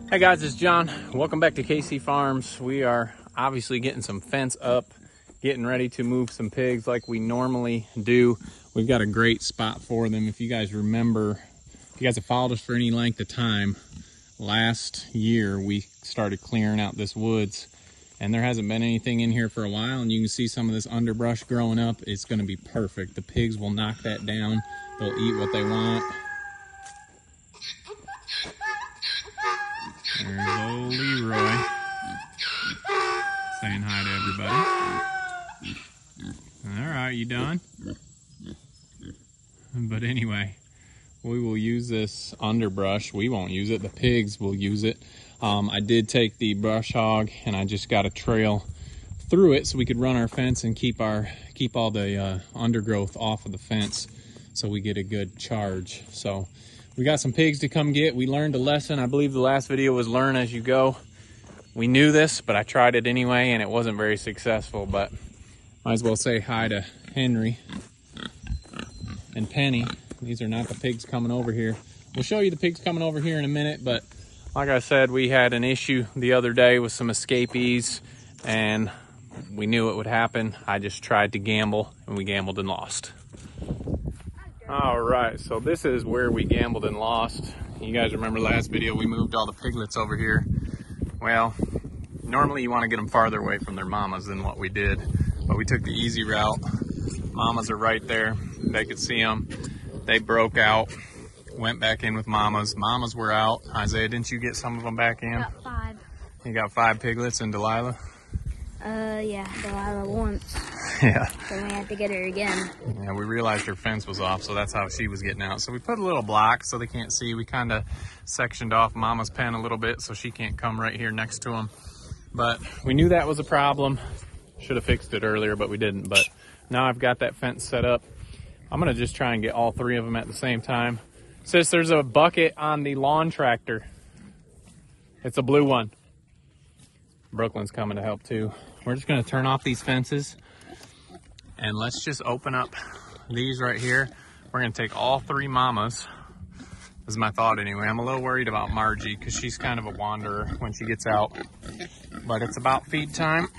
Hey guys, it's John. Welcome back to KC Farms. We are obviously getting some fence up, getting ready to move some pigs like we normally do. We've got a great spot for them. If you guys remember, if you guys have followed us for any length of time, last year we started clearing out this woods and there hasn't been anything in here for a while, and you can see some of this underbrush growing up. It's going to be perfect. The pigs will knock that down. They'll eat what they want. There's old Leroy saying hi to everybody. All right, you done? But anyway, we will use this underbrush. We won't use it. The pigs will use it. I did take the brush hog and I just got a trail through it so we could run our fence and keep all the undergrowth off of the fence so we get a good charge. So we got some pigs to come get. We learned a lesson. I believe the last video was learn as you go. We knew this, but I tried it anyway and it wasn't very successful, but might as well say hi to Henry and Penny. These are not the pigs coming over here. We'll show you the pigs coming over here in a minute, but like I said, we had an issue the other day with some escapees and we knew it would happen. I just tried to gamble and we gambled and lost. All right, so this is where we gambled and lost. You guys remember last video, we moved all the piglets over here. Well, normally you want to get them farther away from their mamas than what we did, but we took the easy route. Mamas are right there. They could see them. They broke out, went back in with mamas. Mamas were out. Isaiah, didn't you get some of them back in? I got 5. You got 5 piglets and Delilah? Yeah, Delilah once. Yeah. Then we had to get her again. Yeah, we realized her fence was off, so that's how she was getting out. So we put a little block so they can't see. We kind of sectioned off Mama's pen a little bit so she can't come right here next to them. But we knew that was a problem. Should have fixed it earlier, but we didn't. But now I've got that fence set up. I'm going to just try and get all 3 of them at the same time. Sis, there's a bucket on the lawn tractor. It's a blue one. Brooklyn's coming to help too. We're just going to turn off these fences and let's just open up these right here. We're going to take all 3 mamas. This is my thought anyway. I'm a little worried about Margie because she's kind of a wanderer when she gets out. But it's about feed time.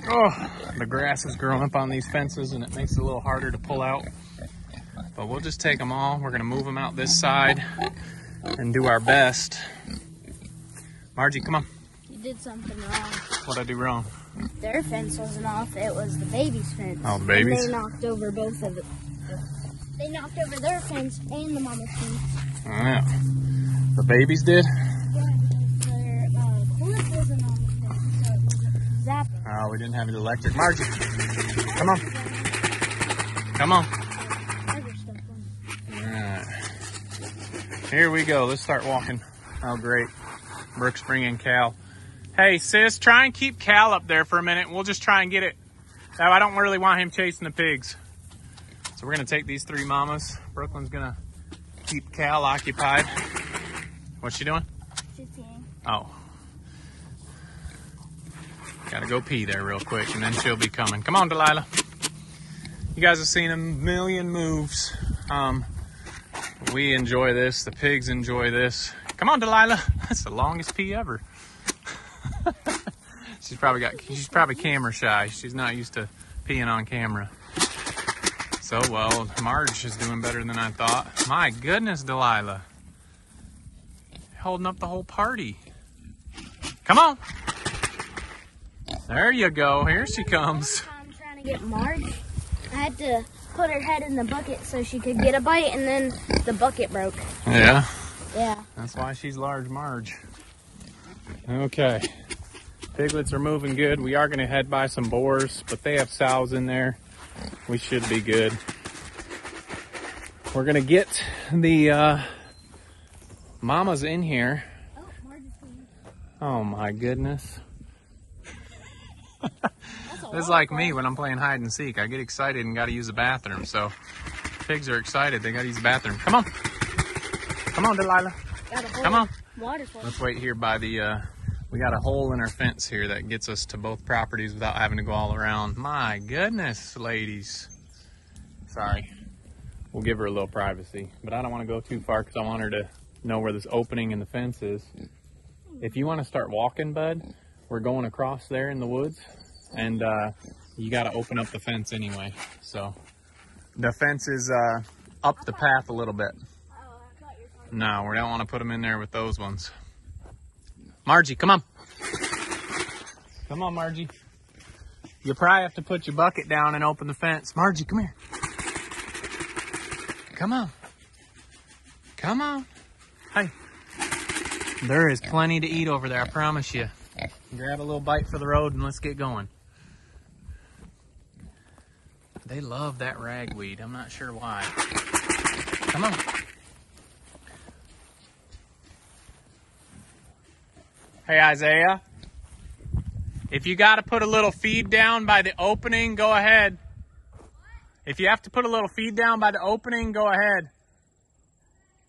Oh, the grass is growing up on these fences and it makes it a little harder to pull out. But we'll just take them all. We're going to move them out this side and do our best. Margie, come on. You did something wrong. What'd I do wrong? Their fence wasn't off. It was the baby's fence. Oh, the babies? And they knocked over both of it. They knocked over their fence and the mama's fence. Oh, yeah. The babies did? Yeah, their clip wasn't on the fence, so it wasn't zapping. Oh, we didn't have any electric. Margie, come on. Come on. All right. Here we go. Let's start walking. Oh, great. Brooke's bringing Cal. Hey, sis, try and keep Cal up there for a minute. We'll just try and get it. Now, I don't really want him chasing the pigs. So we're going to take these 3 mamas. Brooklyn's going to keep Cal occupied. What's she doing? She's peeing. Oh. Got to go pee there real quick, and then she'll be coming. Come on, Delilah. You guys have seen a million moves. We enjoy this. The pigs enjoy this. Come on, Delilah. That's the longest pee ever. She's probably camera shy. She's not used to peeing on camera. So, well, Marge is doing better than I thought. My goodness, Delilah. Holding up the whole party. Come on. There you go. Here she comes. I'm trying to get Marge. I had to put her head in the bucket so she could get a bite, and then the bucket broke. Yeah? Yeah. That's why she's large Marge. Okay. Piglets are moving good. We are going to head by some boars, but they have sows in there. We should be good. We're going to get the mamas in here. Oh, Marge is coming. Oh my goodness. This is like me when I'm playing hide and seek. I get excited and got to use the bathroom. So pigs are excited. They got to use the bathroom. Come on. Come on, Delilah. Come on. Let's wait here by the, we got a hole in our fence here that gets us to both properties without having to go all around. My goodness, ladies. Sorry. We'll give her a little privacy, but I don't want to go too far because I want her to know where this opening in the fence is. If you want to start walking, bud, we're going across there in the woods, and you got to open up the fence anyway. So the fence is up the path a little bit. No, we don't want to put them in there with those ones. Margie, come on. Come on, Margie. You probably have to put your bucket down and open the fence. Margie, come here. Come on. Come on. Hey. There is plenty to eat over there, I promise you. Grab a little bite for the road and let's get going. They love that ragweed. I'm not sure why. Come on. Hey, Isaiah. If you got to put a little feed down by the opening, go ahead. If you have to put a little feed down by the opening, go ahead.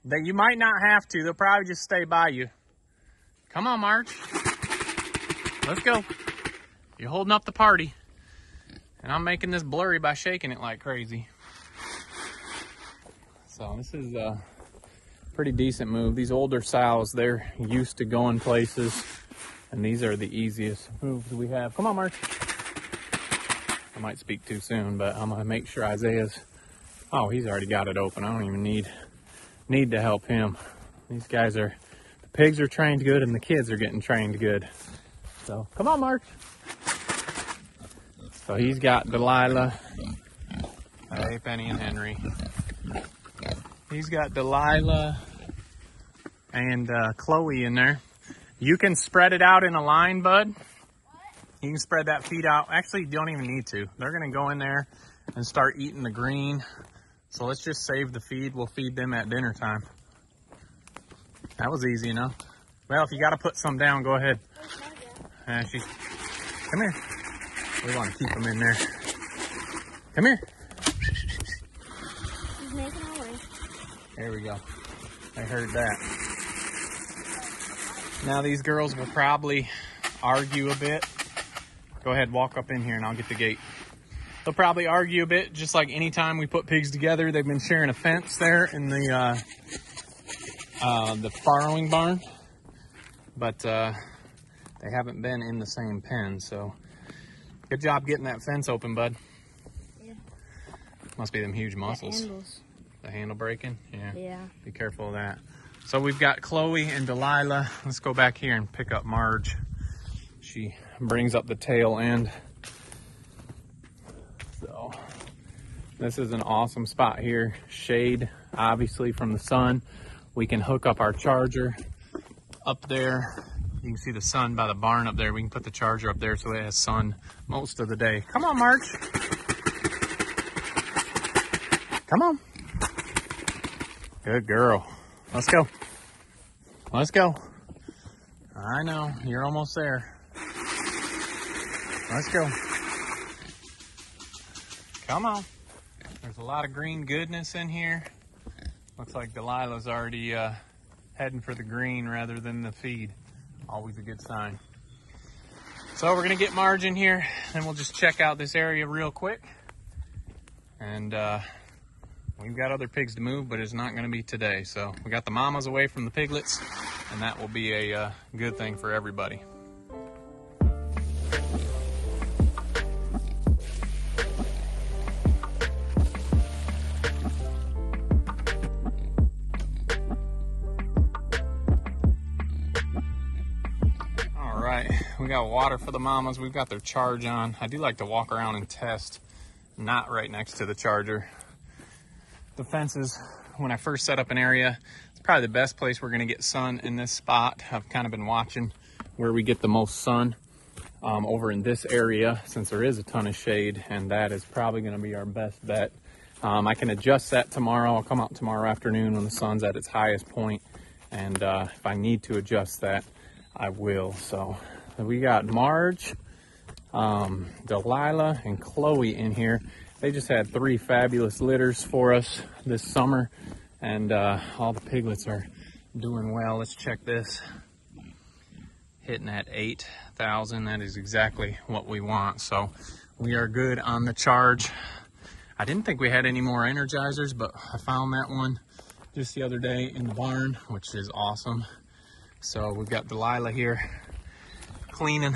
That you might not have to. They'll probably just stay by you. Come on, March. Let's go. You're holding up the party. And I'm making this blurry by shaking it like crazy. So this is a pretty decent move. These older sows, they're used to going places. And these are the easiest moves we have. Come on, March. I might speak too soon, but I'm going to make sure Isaiah's... Oh, he's already got it open. I don't even need to help him. These guys are... The pigs are trained good and the kids are getting trained good. So, come on, March. So he's got Delilah. Hey, Penny and Henry. He's got Delilah and Chloe in there. You can spread it out in a line, bud. You can spread that feed out. Actually, you don't even need to. They're going to go in there and start eating the green. So let's just save the feed. We'll feed them at dinner time. That was easy enough. Well, if you got to put some down, go ahead. Come here. We want to keep them in there. Come here. He's making our way. There we go. I heard that. Now these girls will probably argue a bit. Go ahead, walk up in here and I'll get the gate. They'll probably argue a bit, just like any time we put pigs together. They've been sharing a fence there in the farrowing barn, but they haven't been in the same pen. So good job getting that fence open, bud. Yeah. Must be them huge muscles. The handle breaking? Yeah. Yeah. Be careful of that. So we've got Chloe and Delilah. Let's go back here and pick up Marge. She brings up the tail end. So this is an awesome spot here. Shade, obviously, from the sun. We can hook up our charger up there. You can see the sun by the barn up there. We can put the charger up there so it has sun most of the day. Come on, Marge. Come on. Good girl. Let's go. Let's go. I know, you're almost there. Let's go. Come on. There's a lot of green goodness in here. Looks like Delilah's already heading for the green rather than the feed. Always a good sign. So we're gonna get Marge in here, and we'll just check out this area real quick. And we've got other pigs to move, but it's not going to be today. So we got the mamas away from the piglets, and that will be a good thing for everybody. All right, we got water for the mamas. We've got their charge on. I do like to walk around and test, not right next to the charger. The fences, when I first set up an area, it's probably the best place we're going to get sun in this spot. I've kind of been watching where we get the most sun over in this area, since there is a ton of shade, and that is probably going to be our best bet. I can adjust that tomorrow. I'll come out tomorrow afternoon when the sun's at its highest point, and if I need to adjust that, I will. So we got Marge, Delilah, and Chloe in here. They just had 3 fabulous litters for us this summer, and all the piglets are doing well. Let's check this. Hitting at 8,000. That is exactly what we want. So we are good on the charge. I didn't think we had any more energizers, but I found that one just the other day in the barn, which is awesome. So we've got Delilah here cleaning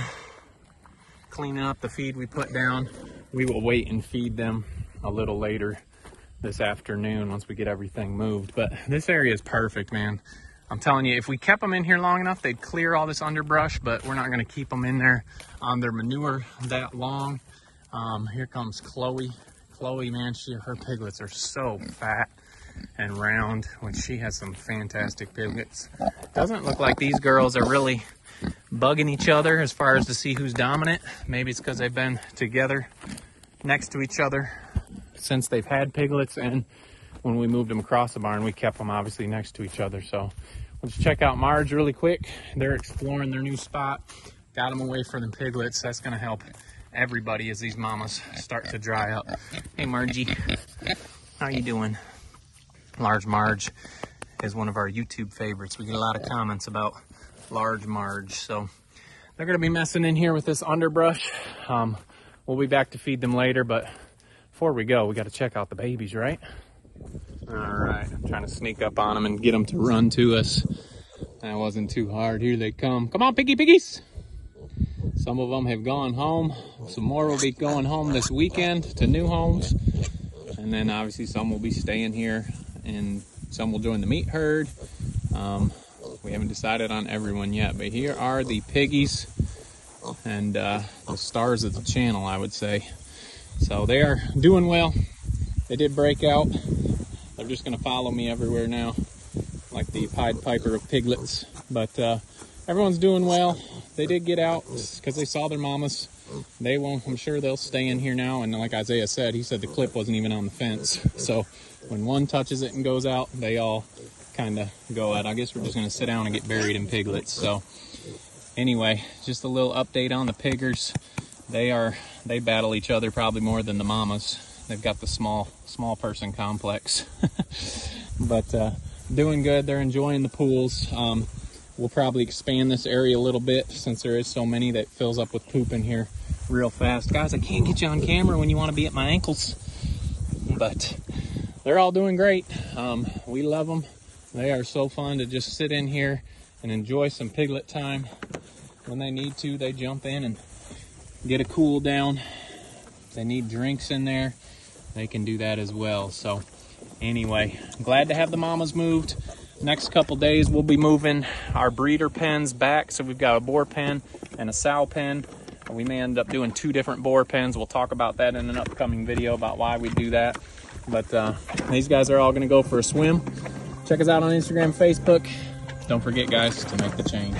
up the feed we put down. We will wait and feed them a little later this afternoon once we get everything moved. But this area is perfect, man. I'm telling you, if we kept them in here long enough, they'd clear all this underbrush, but we're not going to keep them in there on their manure that long. Here comes Chloe. Chloe, man, her piglets are so fat and round, when she has some fantastic piglets. Doesn't look like these girls are really bugging each other as far as to see who's dominant. Maybe it's because they've been together next to each other since they've had piglets, and when we moved them across the barn, we kept them obviously next to each other. So let's check out Marge really quick. They're exploring their new spot. Got them away from the piglets. That's going to help everybody as these mamas start to dry up. Hey, Margie, how you doing? Large Marge is one of our YouTube favorites. We get a lot of comments about Large Marge. So they're going to be messing in here with this underbrush. We'll be back to feed them later, but before we go, we got to check out the babies, right? All right, I'm trying to sneak up on them and get them to run to us. That wasn't too hard. Here they come. Come on, piggies. Some of them have gone home. Some more will be going home this weekend to new homes. And then obviously some will be staying here, and some will join the meat herd. We haven't decided on everyone yet, but here are the piggies and the stars of the channel, I would say. So they are doing well. They did break out. They're just going to follow me everywhere now, like the Pied Piper of piglets. But everyone's doing well. They did get out because they saw their mamas. They won't. I'm sure they'll stay in here now. And like Isaiah said, he said the clip wasn't even on the fence. So when one touches it and goes out, they all kind of go out. I guess we're just going to sit down and get buried in piglets. So anyway, just a little update on the piggers. They battle each other probably more than the mamas. They've got the small person complex. But doing good. They're enjoying the pools. We'll probably expand this area a little bit since there is so many that fills up with poop in here real fast. Guys, I can't get you on camera when you want to be at my ankles. But they're all doing great. We love them. They are so fun to just sit in here and enjoy some piglet time. When they need to, they jump in and get a cool down. If they need drinks in there, they can do that as well. So anyway, glad to have the mamas moved. Next couple days, we'll be moving our breeder pens back. So we've got a boar pen and a sow pen. We may end up doing 2 different boar pens. We'll talk about that in an upcoming video about why we do that. But these guys are all gonna go for a swim. Check us out on Instagram, Facebook. Don't forget, guys, to make the change.